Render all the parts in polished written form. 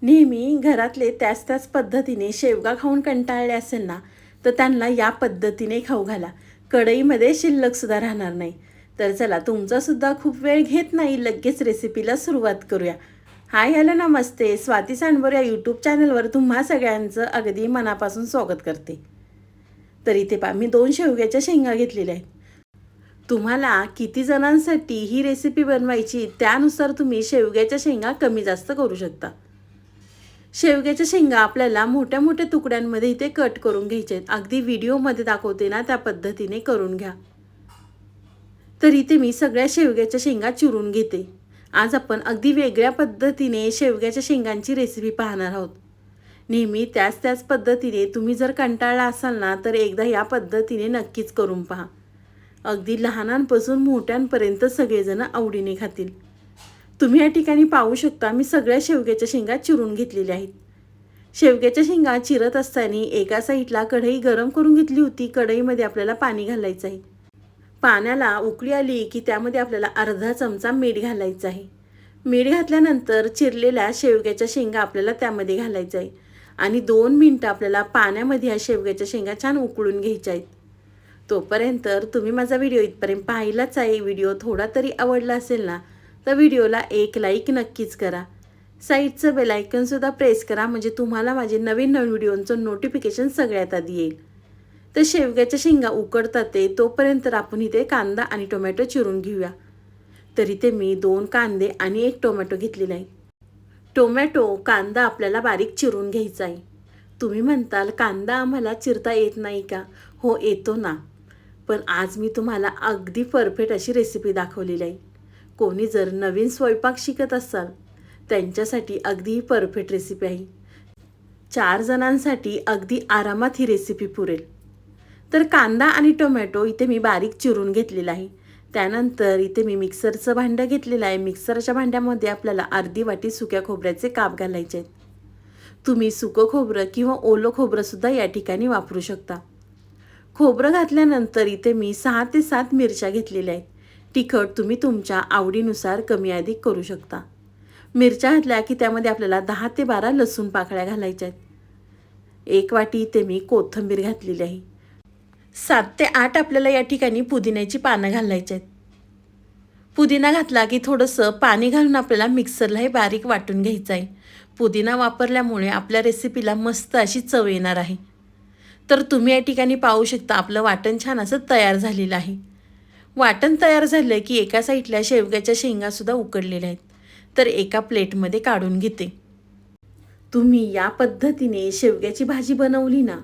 नेहमी घरातले त्याच पद्धतीने शेवगा खाऊन कंटाळले असेल ना, तर त्यांना या पद्धतीने खाऊ घाला. कढईमध्ये शिल्लकसुद्धा राहणार नाही. तर चला तुमचासुद्धा खूप वेळ घेत नाही, लगेच रेसिपीला सुरुवात करूया. हाय हॅलो नमस्ते. स्वाती सांडवर या यूट्यूब चॅनलवर तुम्हा सगळ्यांचं अगदी मनापासून स्वागत करते. तर इथे पहा, मी 2 शेवग्याच्या शेंगा घेतलेल्या आहेत. तुम्हाला किती जणांसाठी ही रेसिपी बनवायची त्यानुसार तुम्ही शेवग्याच्या शेंगा कमी जास्त करू शकता. शेवग्याच्या शेंगा आपल्याला मोठ्या मोठ्या तुकड्यांमध्ये इथे कट करून घ्यायचे आहेत. अगदी व्हिडिओमध्ये दाखवते ना त्या पद्धतीने करून घ्या. तर इथे मी सगळ्या शेवग्याच्या शेंगा चिरून घेते. आज आपण अगदी वेगळ्या पद्धतीने शेवग्याच्या शेंगांची रेसिपी पाहणार आहोत. नेहमी त्याच पद्धतीने तुम्ही जर कंटाळला असाल ना, तर एकदा या पद्धतीने नक्कीच करून पहा. अगदी लहानांपासून मोठ्यांपर्यंत सगळेजण आवडीने खातील. तुम्ही या ठिकाणी पाहू शकता, मी सगळ्या शेवग्याच्या शेंगा चिरून घेतलेल्या आहेत. शेवग्याच्या शेंगा चिरत असताना एका साईडला कढई गरम करून घेतली होती. कढईमध्ये आपल्याला पाणी घालायचं आहे. पाण्याला उकळी आली की त्यामध्ये आपल्याला अर्धा चमचा मीठ घालायचं आहे. मीठ घातल्यानंतर चिरलेल्या शेवग्याच्या शेंगा आपल्याला त्यामध्ये घालायचं आहे आणि 2 मिनिटं आपल्याला पाण्यामध्ये ह्या शेवग्याच्या शेंगा छान उकळून घ्यायच्या आहेत. तोपर्यंत तुम्ही माझा व्हिडिओ इथपर्यंत पाहिलाच आहे. व्हिडिओ थोडा तरी आवडला असेल ना, तर व्हिडिओला एक लाईक नक्कीच करा. साईडचं बेल आयकॉनसुद्धा प्रेस करा, म्हणजे तुम्हाला माझे नवीन व्हिडिओचं नोटिफिकेशन सगळ्यात आधी येईल. तर शेवग्याच्या शेंगा उकडतात ते तोपर्यंत आपण इथे कांदा आणि टोमॅटो चिरून घेऊया. तर इथे मी 2 कांदे आणि 1 टोमॅटो घेतलेला आहे. टोमॅटो कांदा आपल्याला बारीक चिरून घ्यायचा आहे. तुम्ही म्हणताल, कांदा आम्हाला चिरता येत नाही का? हो, येतो ना. पण आज मी तुम्हाला अगदी परफेक्ट अशी रेसिपी दाखवलेली आहे. कोणी जर नवीन स्वयंपाक शिकत असाल त्यांच्यासाठी अगदी परफेक्ट रेसिपी आहे. 4 जणांसाठी अगदी आरामात ही रेसिपी पुरेल. तर कांदा आणि टोमॅटो इथे मी बारीक चिरून घेतलेला आहे. त्यानंतर इथे मी मिक्सरचं भांडं घेतलेलं आहे. मिक्सरच्या भांड्यामध्ये आपल्याला अर्धी वाटी सुक्या खोबऱ्याचे काप घालायचे आहेत. तुम्ही सुकं खोबरं किंवा ओलं खोबरंसुद्धा या ठिकाणी वापरू शकता. खोबरं घातल्यानंतर इथे मी 6 ते 7 मिरच्या घेतलेल्या आहेत. तिखट तुम्ही तुमच्या आवडीनुसार कमी अधिक करू शकता. मिरच्या घातल्या की त्यामध्ये आपल्याला 10 ते 12 लसूण पाकळ्या घालायच्या आहेत. 1 वाटी इथे मी कोथिंबीर घातलेली आहे. 7 ते 8 आपल्याला या ठिकाणी पुदिन्याची पानं घालायची आहेत. पुदिना घातला की थोडंसं पाणी घालून आपल्याला मिक्सरला हे बारीक वाटून घ्यायचं आहे. पुदिना वापरल्यामुळे आपल्या रेसिपीला मस्त अशी चव येणार आहे. तर तुम्ही या ठिकाणी पाहू शकता, आपलं वाटण छान असं तयार झालेलं आहे. वाटण तयार झालं की एका साईडला शेवग्याच्या शेंगासुद्धा उकडलेल्या आहेत. तर एका प्लेटमध्ये काढून घेते. तुम्ही या पद्धतीने शेवग्याची भाजी बनवली ना,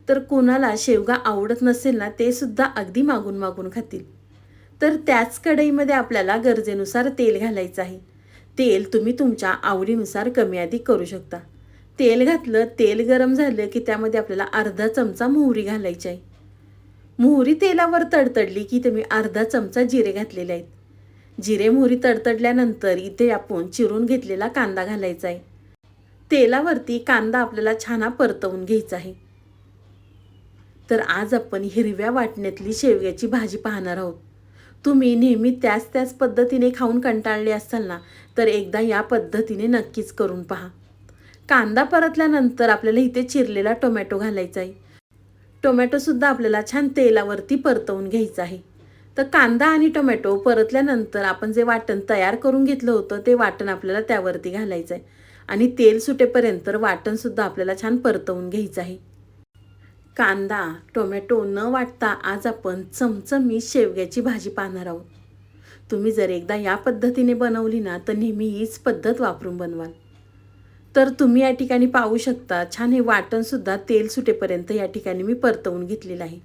तर कोणाला शेवगा आवडत नसेल ना, ते सुद्धा अगदी मागून मागून खातील. तर त्याच कढईमध्ये आपल्याला गरजेनुसार तेल घालायचं आहे. तेल तुम्ही तुमच्या आवडीनुसार कमी अधिक करू शकता. तेल घातलं, तेल गरम झालं की त्यामध्ये आपल्याला अर्धा चमचा मोहरी घालायची आहे. मोहरी तेलावर तडतडली की इथे मी अर्धा चमचा जिरे घातलेले आहेत. जिरे मोहरी तडतडल्यानंतर इथे आपण चिरून घेतलेला कांदा घालायचा आहे. तेलावरती कांदा आपल्याला छान परतवून घ्यायचा आहे. तर आज आपण हिरव्या वाटण्यातली शेवग्याची भाजी पाहणार आहोत. तुम्ही नेहमी त्याच पद्धतीने खाऊन कंटाळले असाल ना, तर एकदा या पद्धतीने नक्कीच करून पहा. कांदा परतल्यानंतर आपल्याला इथे चिरलेला टोमॅटो घालायचा आहे. टोमॅटोसुद्धा आपल्याला छान तेलावरती परतवून घ्यायचं आहे. तर कांदा आणि टोमॅटो परतल्यानंतर आपण जे वाटण तयार करून घेतलं होतं ते वाटण आपल्याला त्यावरती घालायचं आहे आणि तेल सुटेपर्यंत वाटणसुद्धा आपल्याला छान परतवून घ्यायचं आहे. कांदा टोमॅटो न वाटता आज आपण चमचमीत शेवग्याची भाजी पाहणार आहोत. तुम्ही जर एकदा या पद्धतीने बनवली ना, तर नेहमी हीच पद्धत वापरून बनवाल. तर तुम्ही या ठिकाणी पाहू शकता, छान हे वाटणसुद्धा तेल सुटेपर्यंत या ठिकाणी मी परतवून घेतलेलं आहे.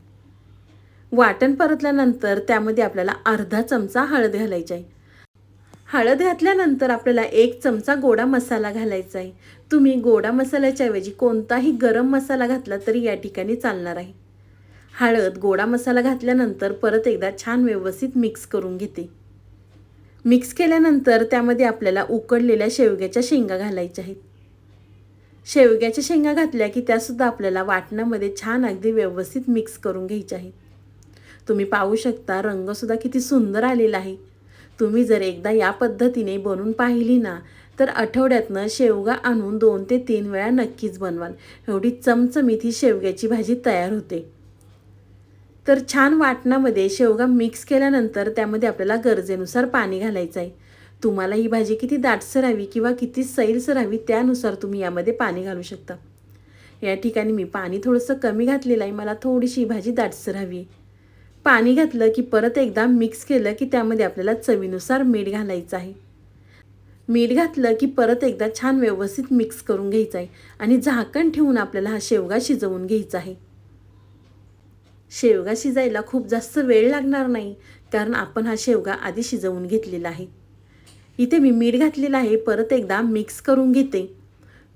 वाटण परतल्यानंतर त्यामध्ये आपल्याला अर्धा चमचा हळद घालायची आहे. हळद घातल्यानंतर आपल्याला 1 चमचा गोडा मसाला घालायचा आहे. तुम्ही गोडा मसाल्याच्या ऐवजी कोणताही गरम मसाला घातला तरी या ठिकाणी चालणार आहे. हळद गोडा मसाला घातल्यानंतर परत एकदा छान व्यवस्थित मिक्स करून घेते. मिक्स केल्यानंतर त्यामध्ये आपल्याला उकडलेल्या शेवग्याच्या शेंगा घालायच्या आहेत. शेवग्याच्या शेंगा घातल्या की त्यासुद्धा आपल्याला वाटणामध्ये छान अगदी व्यवस्थित मिक्स करून घ्यायच्या आहेत. तुम्ही पाहू शकता, रंगसुद्धा किती सुंदर आलेला आहे. तुम्ही जर एकदा या पद्धतीने बनवून पाहिली ना, तर आठवड्यातनं शेवगा आणून 2 ते 3 वेळा नक्कीच बनवाल. एवढी चमचमीत ही शेवग्याची भाजी तयार होते. तर छान वाटणामध्ये शेवगा मिक्स केल्यानंतर त्यामध्ये आपल्याला गरजेनुसार पाणी घालायचं आहे. तुम्हाला ही भाजी किती दाटसर हवी किंवा किती सैलसर हवी त्यानुसार तुम्ही यामध्ये पाणी घालू शकता. या ठिकाणी मी पाणी थोडंसं कमी घातलेलं आहे. मला थोडीशी ही भाजी दाटसर हवी. पाणी घातलं की परत एकदा मिक्स केलं की त्यामध्ये आपल्याला चवीनुसार मीठ घालायचं आहे. मीठ घातलं की परत एकदा छान व्यवस्थित मिक्स करून घ्यायचं आहे आणि झाकण ठेवून आपल्याला हा शेवगा शिजवून घ्यायचा आहे. शेवगा शिजायला खूप जास्त वेळ लागणार नाही, कारण आपण हा शेवगा आधी शिजवून घेतलेला आहे. इथे मी मीठ घातलेलं आहे. परत एकदा मिक्स करून घेते.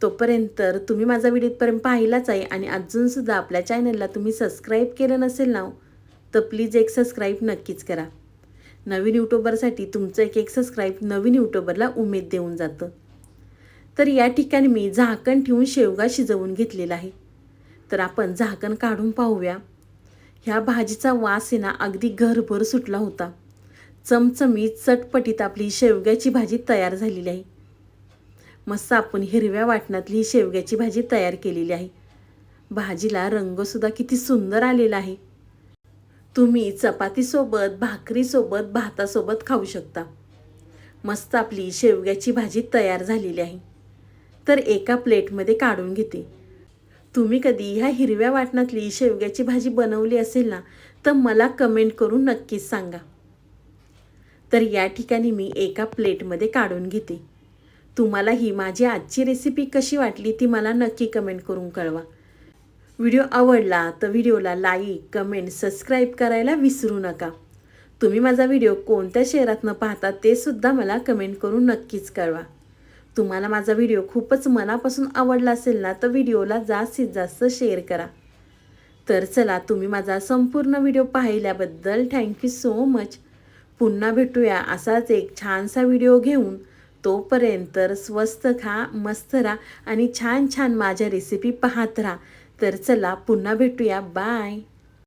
तोपर्यंत तुम्ही माझा व्हिडिओ इथपर्यंत पाहिलाच आहे आणि अजूनसुद्धा आपल्या चॅनलला तुम्ही सबस्क्राईब केलं नसेल ना, तर प्लीज एक सबस्क्राईब नक्कीच करा. नवीन यूट्यूबरसाठी तुमचं एक सबस्क्राईब नवीन यूट्यूबरला उमेद देऊन जातं. तर या ठिकाणी मी झाकण ठेवून शेवगा शिजवून घेतलेला आहे. तर आपण झाकण काढून पाहूया. ह्या भाजीचा वास आहे ना अगदी घरभर सुटला होता. चमचमीत चटपटीत आपली शेवग्याची भाजी तयार झालेली आहे. मस्त आपण हिरव्या वाटणातली ही शेवग्याची भाजी तयार केलेली आहे. भाजीला रंगसुद्धा किती सुंदर आलेला आहे. तुम्ही चपातीसोबत, भाकरीसोबत, भातासोबत खाऊ शकता. मस्त आपली शेवग्याची भाजी तयार झालेली आहे. तर एका प्लेटमध्ये काढून घेते. तुम्ही कधी ह्या हिरव्या वाटणातली शेवग्याची भाजी बनवली असेल ना, तर मला कमेंट करून नक्कीच सांगा. तर या ठिकाणी मी एका प्लेटमध्ये काढून घेते. तुम्हाला ही माझी आजची रेसिपी कशी वाटली ती मला नक्की कमेंट करून कळवा. व्हिडिओ आवडला तर व्हिडिओला लाईक, कमेंट, सबस्क्राईब करायला विसरू नका. तुम्ही माझा व्हिडिओ कोणत्या शहरातनं पाहता ते सुद्धा मला कमेंट करून नक्कीच कळवा. तुम्हाला माझा व्हिडिओ खूपच मनापासून आवडला असेल ना, तर व्हिडिओला जास्तीत जास्त शेअर करा. तर चला, तुम्ही माझा संपूर्ण व्हिडिओ पाहिल्याबद्दल थँक्यू सो मच. पुन्हा भेटूया असाच एक छानसा व्हिडिओ घेऊन. तोपर्यंत स्वस्त खा, मस्त राहा आणि छान छान माझ्या रेसिपी पाहत राहा. तर चला, पुन्हा भेटूया. बाय.